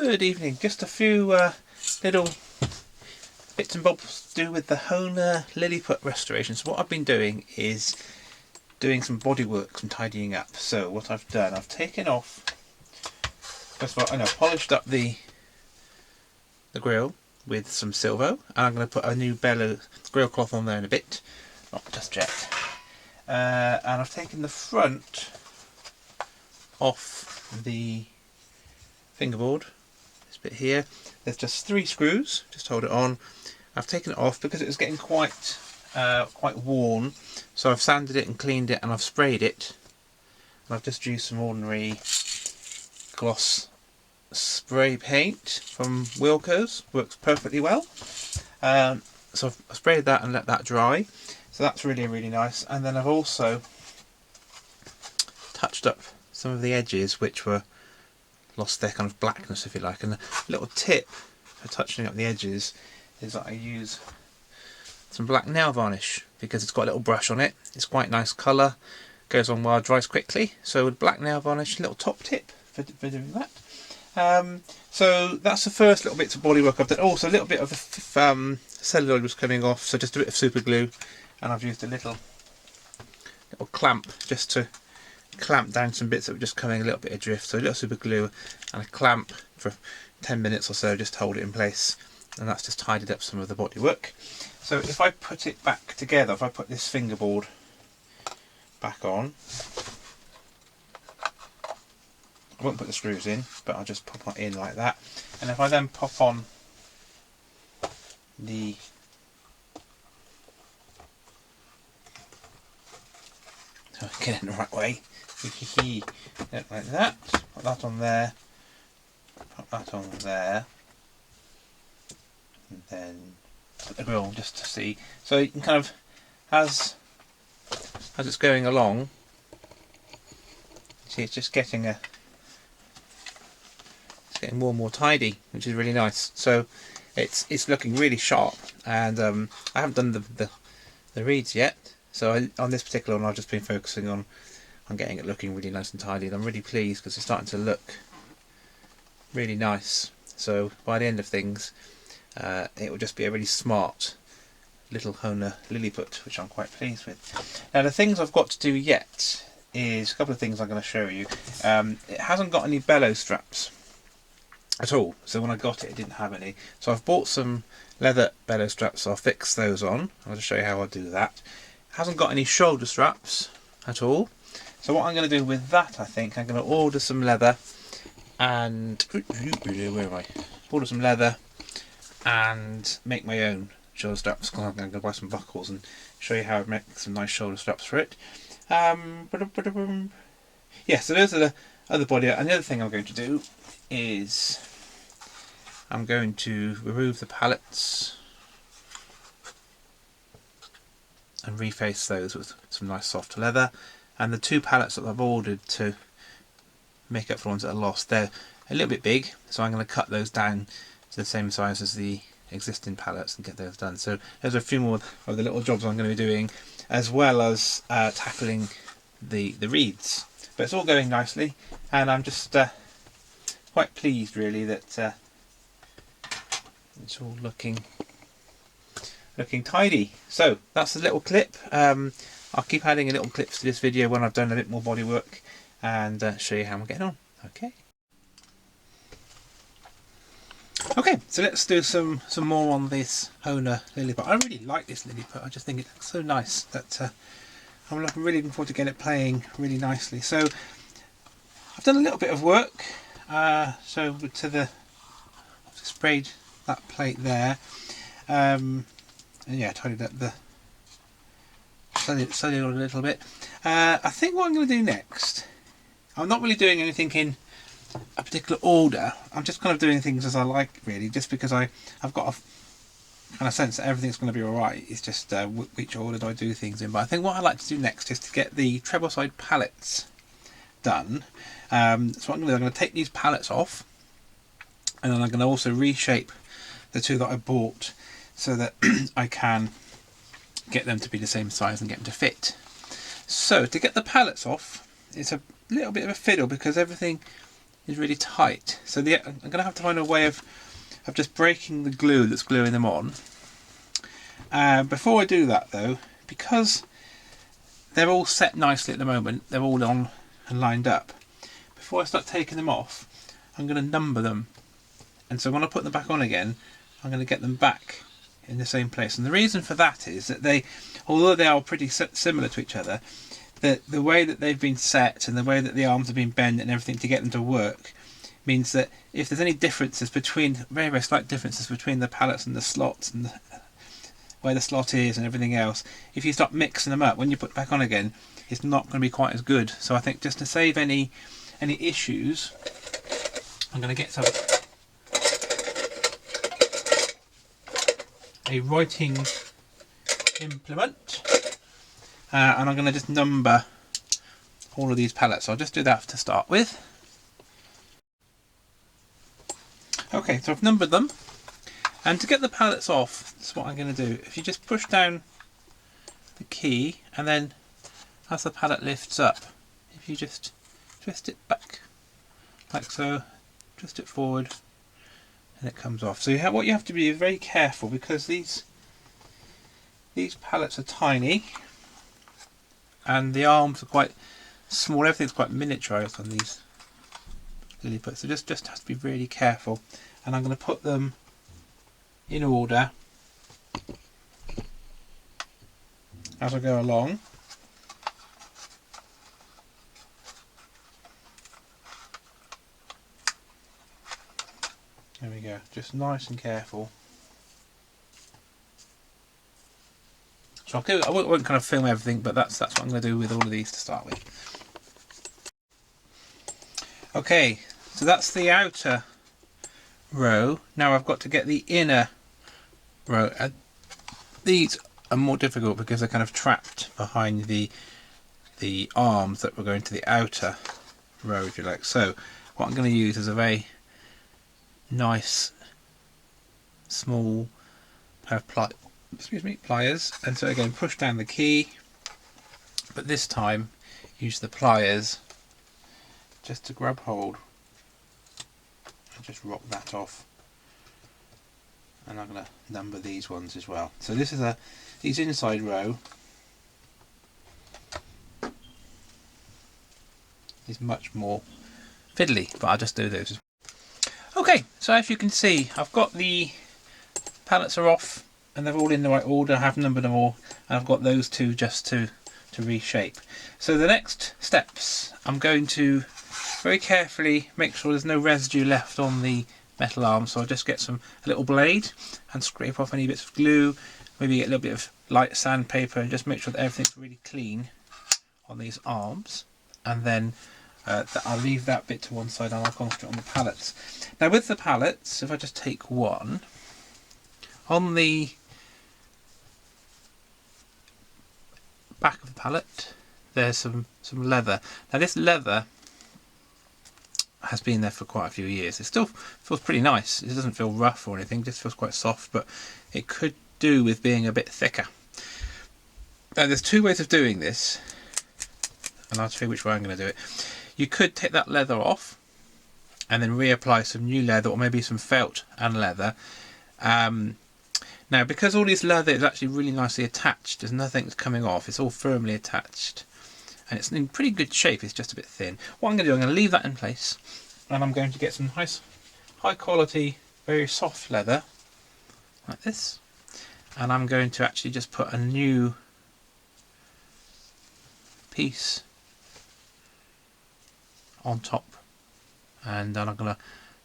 Good evening. Just a few little bits and bobs to do with the Hohner Liliput restoration. So what I've been doing is doing some bodywork, some tidying up. So what I've done, I've taken off, first of all, polished up the grill with some silver, and I'm going to put a new grill cloth on there in a bit, not just yet. And I've taken the front off the fingerboard, this bit here. There's just 3 screws, just hold it on. I've taken it off because it was getting quite worn, so I've sanded it and cleaned it and I've sprayed it. And I've just used some ordinary gloss spray paint from Wilko's, works perfectly well. So I've sprayed that and let that dry, so that's really nice. And then I've also touched up some of the edges which were lost their kind of blackness, if you like. And a little tip for touching up the edges is that I use some black nail varnish because it's got a little brush on it. It's quite nice colour, goes on well, dries quickly. So with black nail varnish, a little top tip for doing that. So that's the first little bits of bodywork I've done. Also a little bit of the celluloid was coming off, so just a bit of super glue, and I've used a little clamp just to clamp down some bits that were just coming a little bit adrift. So a little super glue and a clamp for 10 minutes or so just to hold it in place, and that's just tidied up some of the bodywork. So if I put it back together, if I put this fingerboard back on, I won't put the screws in, but I'll just pop it in like that. And if I then pop on the get it in the right way, like that, put that on there, put that on there, and then put the grill just to see. So you can kind of, as it's going along, see it's just getting more and more tidy, which is really nice. So it's looking really sharp, and I haven't done the reeds yet. So on this particular one, I've just been focusing on getting it looking really nice and tidy, and I'm really pleased because it's starting to look really nice. So by the end of things, it will just be a really smart little Hohner Liliput, which I'm quite pleased with. Now the things I've got to do yet is a couple of things I'm going to show you. It hasn't got any bellow straps at all, so when I got it, it didn't have any. So I've bought some leather bellow straps, so I'll fix those on. I'll just show you how I'll do that. It hasn't got any shoulder straps at all, so what I'm going to do with that, I think, I'm going to order some leather and where am I? Order some leather and make my own shoulder straps. I'm going to buy some buckles and show you how I make some nice shoulder straps for it. Yeah, so those are the other body. And the other thing I'm going to do is I'm going to remove the pallets and reface those with some nice soft leather. And the 2 pallets that I've ordered to make up for ones that are lost, they're a little bit big, so I'm going to cut those down to the same size as the existing pallets and get those done. So there's a few more of the little jobs I'm going to be doing, as well as tackling the reeds. But it's all going nicely, and I'm just quite pleased really that it's all looking tidy. So that's a little clip. I'll keep adding a little clips to this video when I've done a bit more body work, and show you how I'm getting on. Okay, so let's do some more on this Hohner Liliput. I really like this Liliput. I just think it looks so nice that I'm really looking forward to getting it playing really nicely. So I've done a little bit of work. So I've sprayed that plate there, and yeah, tidied up the celluloid a little bit. I think what I'm going to do next, I'm not really doing anything in a particular order. I'm just kind of doing things as I like, really, just because I've got a kind of sense that everything's going to be alright. It's just which order do I do things in. But I think what I'd like to do next is to get the treble side pallets done. So what I'm going to do, I'm going to take these pallets off, and then I'm going to also reshape the 2 that I bought so that I can get them to be the same size and get them to fit. So to get the pallets off, it's a little bit of a fiddle because everything is really tight. So I'm going to have to find a way of just breaking the glue that's gluing them on. Before I do that though, because they're all set nicely at the moment, they're all on and lined up, before I start taking them off, I'm going to number them. And so when I put them back on again, I'm going to get them back in the same place. And the reason for that is that although they are pretty similar to each other, the way that they've been set and the way that the arms have been bent and everything to get them to work means that if there's any differences between, very, very slight differences between the pallets and the slots and where the slot is and everything else, if you start mixing them up, when you put it back on again, it's not going to be quite as good. So I think just to save any issues, I'm going to get a writing implement, and I'm going to just number all of these pallets. So I'll just do that to start with. Okay, so I've numbered them, and to get the pallets off, that's what I'm going to do. If you just push down the key, and then as the pallet lifts up, if you just twist it back like so, twist it forward, and it comes off. So what you have to be very careful, because these pallets are tiny and the arms are quite small. Everything's quite miniaturized on these Liliputs, so just has to be really careful. And I'm going to put them in order as I go along. There we go, just nice and careful. So I won't kind of film everything, but that's what I'm going to do with all of these to start with. Okay, so that's the outer row. Now I've got to get the inner row. These are more difficult because they're kind of trapped behind the arms that were going to the outer row, if you like. So what I'm going to use is a very nice small pair of pliers, and so again push down the key, but this time use the pliers just to grab hold and just rock that off. And I'm going to number these ones as well. So this is these inside row is much more fiddly, but I'll just do those as well. Okay, so as you can see, I've got the pallets are off and they're all in the right order. I have numbered them all, and I've got those two just to reshape. So the next steps, I'm going to very carefully make sure there's no residue left on the metal arm. So I'll just get a little blade and scrape off any bits of glue, maybe get a little bit of light sandpaper, and just make sure that everything's really clean on these arms. And then I'll leave that bit to one side and I'll concentrate on the pallets. Now with the pallets, if I just take one, on the back of the pallet there's some leather. Now this leather has been there for quite a few years. It still feels pretty nice. It doesn't feel rough or anything, it just feels quite soft, but it could do with being a bit thicker. Now there's two ways of doing this, and I'll show you which way I'm going to do it. You could take that leather off and then reapply some new leather, or maybe some felt and leather. Now because all this leather is actually really nicely attached, there's nothing that's coming off, it's all firmly attached and it's in pretty good shape, it's just a bit thin. What I'm going to do, I'm going to leave that in place, and I'm going to get some nice high quality, very soft leather like this, and I'm going to actually just put a new piece on top, and then I'm going to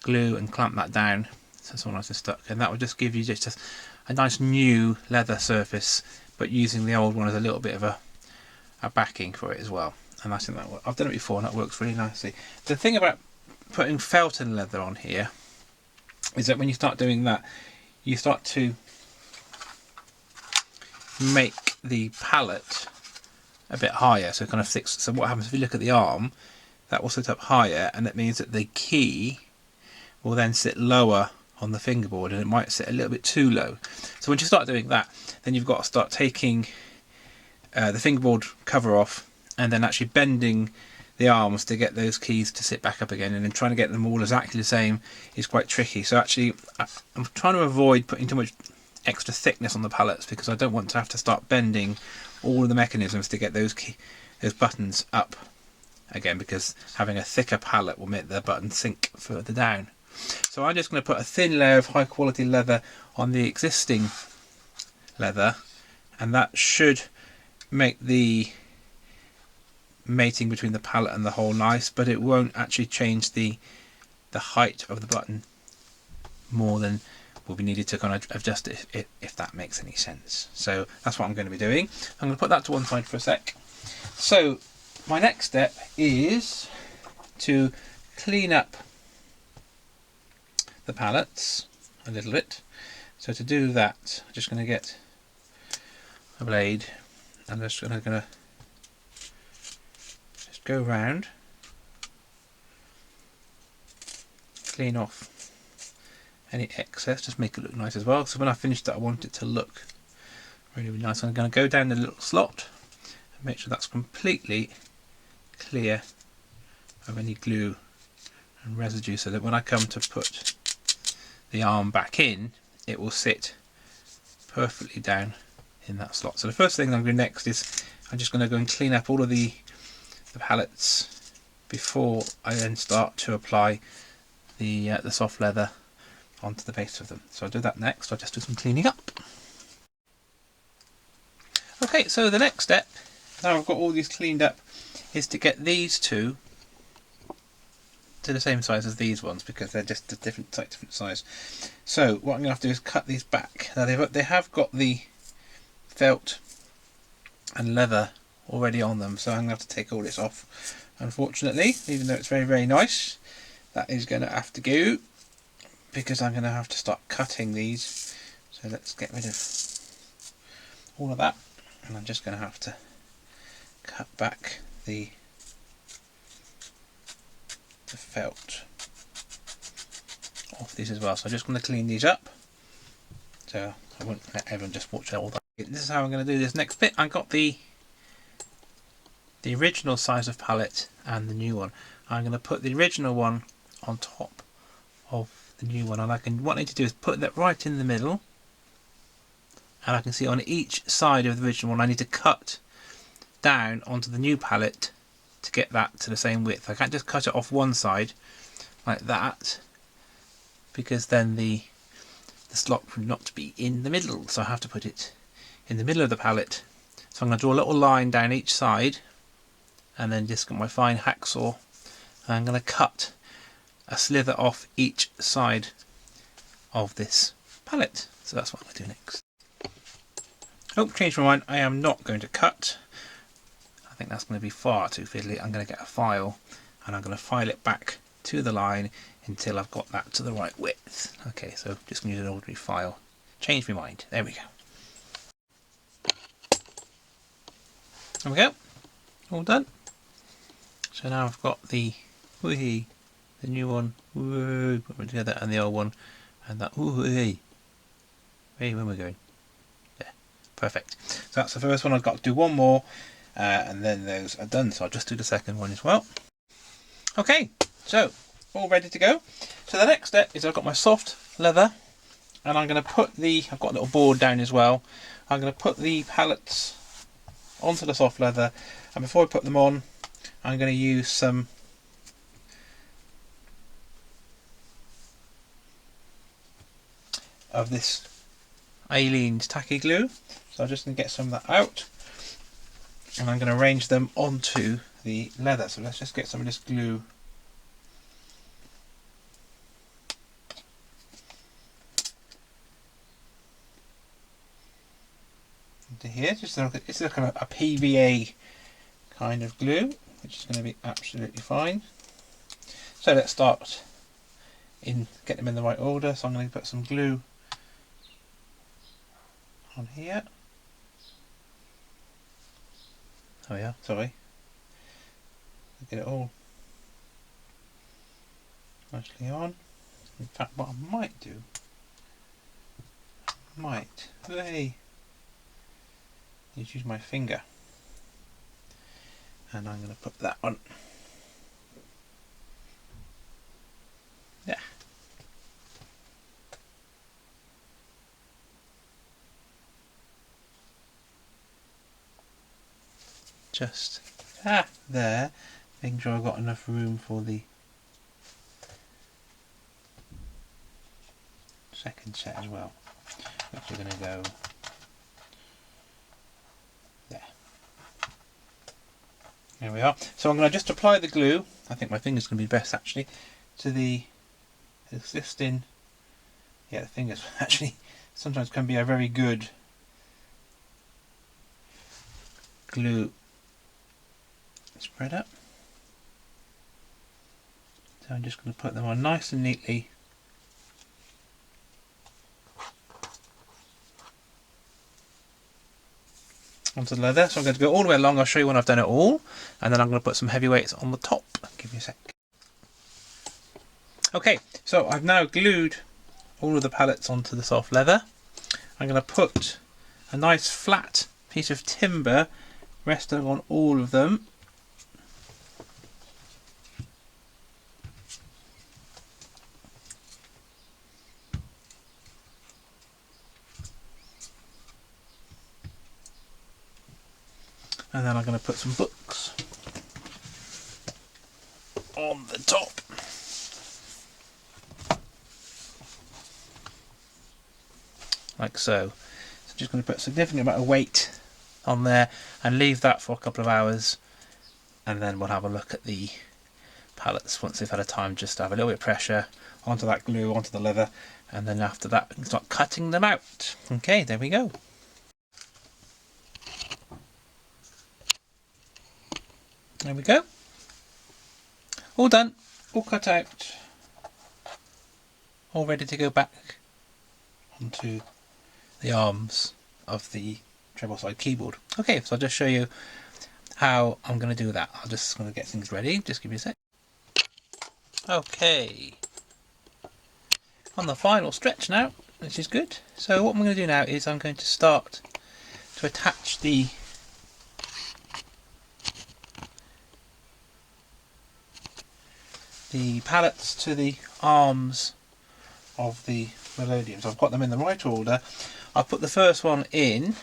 glue and clamp that down so it's all nice and stuck, and that will just give you just a nice new leather surface, but using the old one as a little bit of a backing for it as well. And I think that I've done it before and that works really nicely. The thing about putting felt and leather on here is that when you start doing that, you start to make the pallet a bit higher, so kind of thick. So what happens if you look at the arm, that will sit up higher, and that means that the key will then sit lower on the fingerboard, and it might sit a little bit too low. So once you start doing that, then you've got to start taking the fingerboard cover off, and then actually bending the arms to get those keys to sit back up again, and then trying to get them all exactly the same is quite tricky. So actually I'm trying to avoid putting too much extra thickness on the pallets, because I don't want to have to start bending all of the mechanisms to get those buttons up again, because having a thicker pallet will make the button sink further down. So I'm just going to put a thin layer of high quality leather on the existing leather, and that should make the mating between the pallet and the hole nice, but it won't actually change the height of the button more than will be needed to kind of adjust it, if that makes any sense. So that's what I'm going to be doing. I'm going to put that to one side for a sec. So my next step is to clean up the pallets a little bit. So to do that, I'm just going to get a blade and I'm just going to just go round, clean off any excess, just make it look nice as well. So when I finish that, I want it to look really, really nice. I'm going to go down the little slot and make sure that's completely clear of any glue and residue, so that when I come to put the arm back in, it will sit perfectly down in that slot. So the first thing I'm going to do next is I'm just going to go and clean up all of the pallets before I then start to apply the soft leather onto the base of them. So I'll do that next. I'll just do some cleaning up. Okay, so the next step, now I've got all these cleaned up, is to get these two to the same size as these ones, because they're just a different size. So what I'm going to have to do is cut these back. Now they have got the felt and leather already on them, so I'm going to have to take all this off. Unfortunately, even though it's very, very nice, that is going to have to go, because I'm going to have to start cutting these. So let's get rid of all of that, and I'm just going to have to cut back the felt off these as well. So I'm just going to clean these up, so I won't let everyone just watch all that. This is how I'm going to do this next bit. I've got the original size of pallet and the new one. I'm going to put the original one on top of the new one, and what I need to do is put that right in the middle, and I can see on each side of the original one I need to cut down onto the new pallet to get that to the same width. I can't just cut it off one side like that, because then the slot would not be in the middle, so I have to put it in the middle of the pallet. So I'm going to draw a little line down each side, and then just get my fine hacksaw, and I'm going to cut a slither off each side of this pallet. So that's what I'm going to do next. Oh, changed my mind, I am not going to cut. I think that's going to be far too fiddly. I'm going to get a file, and I'm going to file it back to the line until I've got that to the right width. Okay, so just going to use an ordinary file. Change my mind. There we go. There we go. All done. So now I've got the new one, put them together, and the old one, and that. Hey, where am I going? There. Perfect. So that's the first one. I've got to do one more. And then those are done, so I'll just do the second one as well. Okay, so all ready to go. So the next step is I've got my soft leather, and I'm going to put I've got a little board down as well. I'm going to put the pallets onto the soft leather, and before I put them on, I'm going to use some of this Aleene's tacky glue. So I'm just going to get some of that out, and I'm going to arrange them onto the leather. So let's just get some of this glue into here. It's like a PVA kind of glue, which is going to be absolutely fine. So let's start get them in the right order. So I'm going to put some glue on here. Oh yeah, sorry. Get it all nicely on. In fact, what I might do, is use my finger, and I'm going to put that on just there, making sure I've got enough room for the second set as well, which we're going to go there. There we are. So I'm going to just apply the glue, I think my finger's going to be best actually, to the existing, the fingers actually sometimes can be a very good glue spread up. So I'm just going to put them on nice and neatly onto the leather. So I'm going to go all the way along. I'll show you when I've done it all, and then I'm going to put some heavy weights on the top. Give me a sec. Okay, so I've now glued all of the pallets onto the soft leather. I'm going to put a nice flat piece of timber resting on all of them. And then I'm going to put some books on the top. Like so. So I'm just going to put a significant amount of weight on there and leave that for a couple of hours, and then we'll have a look at the pallets once they've had a time just to have a little bit of pressure onto that glue, onto the leather, and then after that we can start cutting them out. Okay, there we go. There we go. All done, all cut out, all ready to go back onto the arms of the treble side keyboard. Okay, so I'll just show you how I'm going to do that. I'm just going to get things ready. Just give me a sec. Okay, on the final stretch now, which is good. So what I'm going to do now is I'm going to start to attach the pallets to the arms of the Melodium. So I've got them in the right order. I'll put the first one in,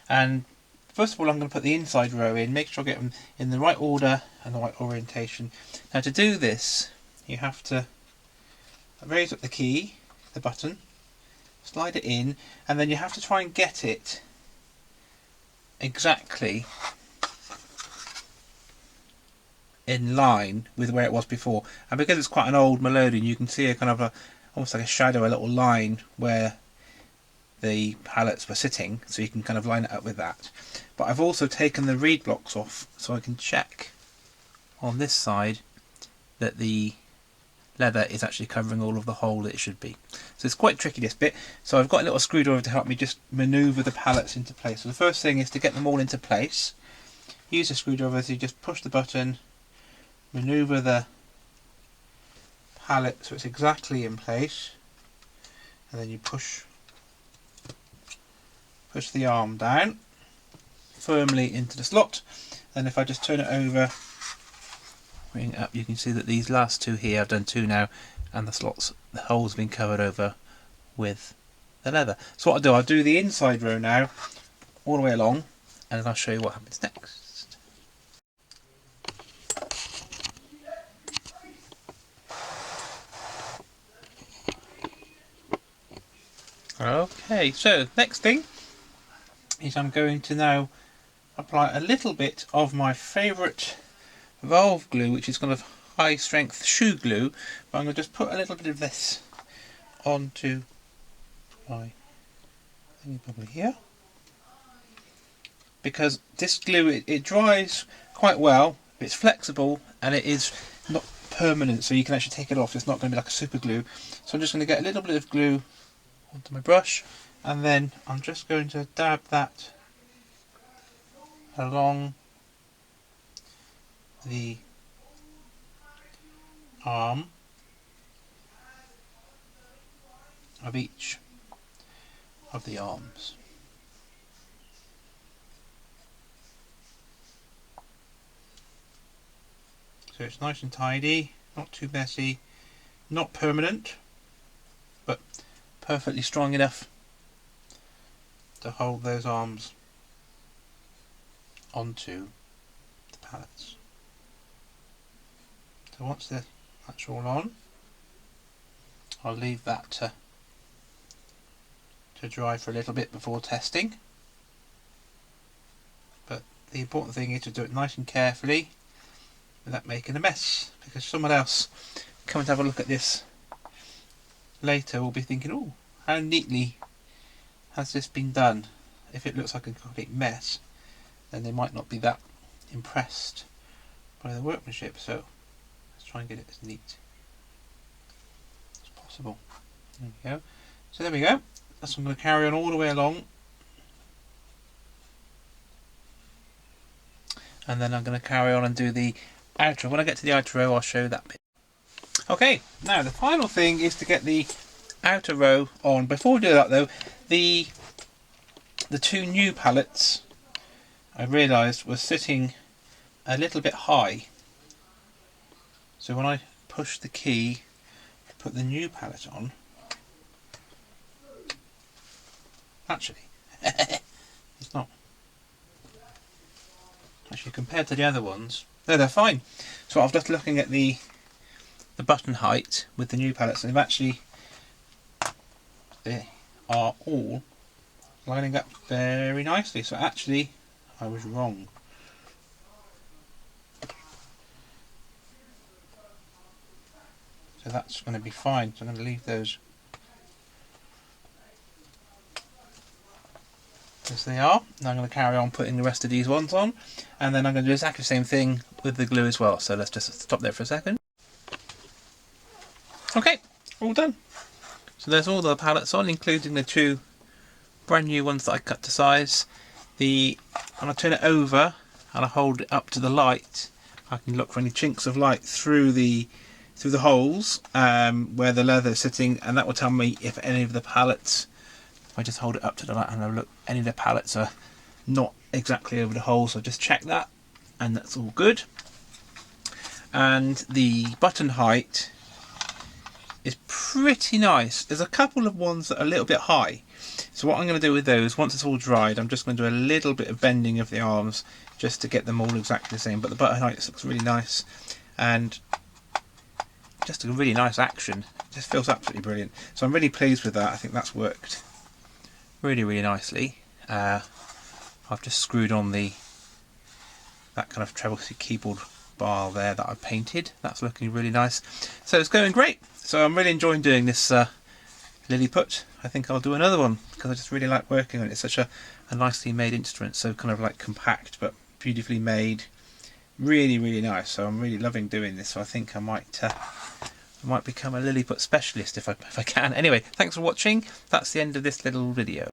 and first of all I'm going to put the inside row in, make sure I get them in the right order and the right orientation. Now to do this you have to raise up the key, the button, slide it in, and then you have to try and get it exactly in line with where it was before. And because it's quite an old Melodium, you can see a kind of almost like a shadow, a little line where the pallets were sitting, so you can kind of line it up with that. But I've also taken the reed blocks off so I can check on this side that the leather is actually covering all of the hole that it should be. So it's quite tricky, this bit. So I've got a little screwdriver to help me just manoeuvre the pallets into place. So the first thing is to get them all into place. Use a screwdriver, so you just push the button, manoeuvre the pallet so it's exactly in place, and then you push the arm down firmly into the slot. And if I just turn it over, bring it up, you can see that these last two here, I've done two now, and the holes have been covered over with the leather. So what I'll do the inside row now all the way along, and then I'll show you what happens next. Okay, so next thing is I'm going to now apply a little bit of my favourite valve glue, which is kind of high strength shoe glue, but I'm going to just put a little bit of this onto my thingy probably here, because this glue it dries quite well, it's flexible, and it is not permanent, so you can actually take it off. It's not going to be like a super glue. So I'm just going to get a little bit of glue onto my brush, and then I'm just going to dab that along the arm of each of the arms. So it's nice and tidy, not too messy, not permanent, but perfectly strong enough to hold those arms onto pallets. So once that's all on, I'll leave that to dry for a little bit before testing. But the important thing is to do it nice and carefully without making a mess, because someone else coming to have a look at this later will be thinking, oh, how neatly has this been done. If it looks like a complete mess, then they might not be that impressed by the workmanship. So let's try and get it as neat as possible. There we go. So there we go. That's what I'm going to carry on all the way along, and then I'm going to carry on and do the outer. When I get to the outer row, I'll show that bit. Okay, now the final thing is to get the outer row on. Before we do that though, the two new pallets I realised were sitting a little bit high. So when I push the key to put the new pallet on, actually, it's not. Actually, compared to the other ones, no, they're fine. So I was just looking at the button height with the new pallets, and they are all lining up very nicely. So actually, I was wrong. So that's going to be fine. So I'm going to leave those as they are. Now I'm going to carry on putting the rest of these ones on, and then I'm going to do exactly the same thing with the glue as well. So let's just stop there for a second. Okay, all done. So there's all the pallets on, including the two brand new ones that I cut to size. When I turn it over and I hold it up to the light, I can look for any chinks of light through the holes where the leather is sitting, and that will tell me if any of the pallets, if I just hold it up to the light and I look, any of the pallets are not exactly over the hole. So just check that, and that's all good. And the button height is pretty nice. There's a couple of ones that are a little bit high. So what I'm going to do with those, once it's all dried, I'm just going to do a little bit of bending of the arms just to get them all exactly the same. But the button height looks really nice, and just a really nice action. It just feels absolutely brilliant. So I'm really pleased with that. I think that's worked really, really nicely. I've just screwed on that kind of treble keyboard bar there that I painted. That's looking really nice. So it's going great. So I'm really enjoying doing this Liliput. I think I'll do another one because I just really like working on it. It's such a nicely made instrument, so kind of like compact but beautifully made. Really, really nice. So I'm really loving doing this. So I think I might become a Liliput specialist if I can. Anyway, thanks for watching. That's the end of this little video.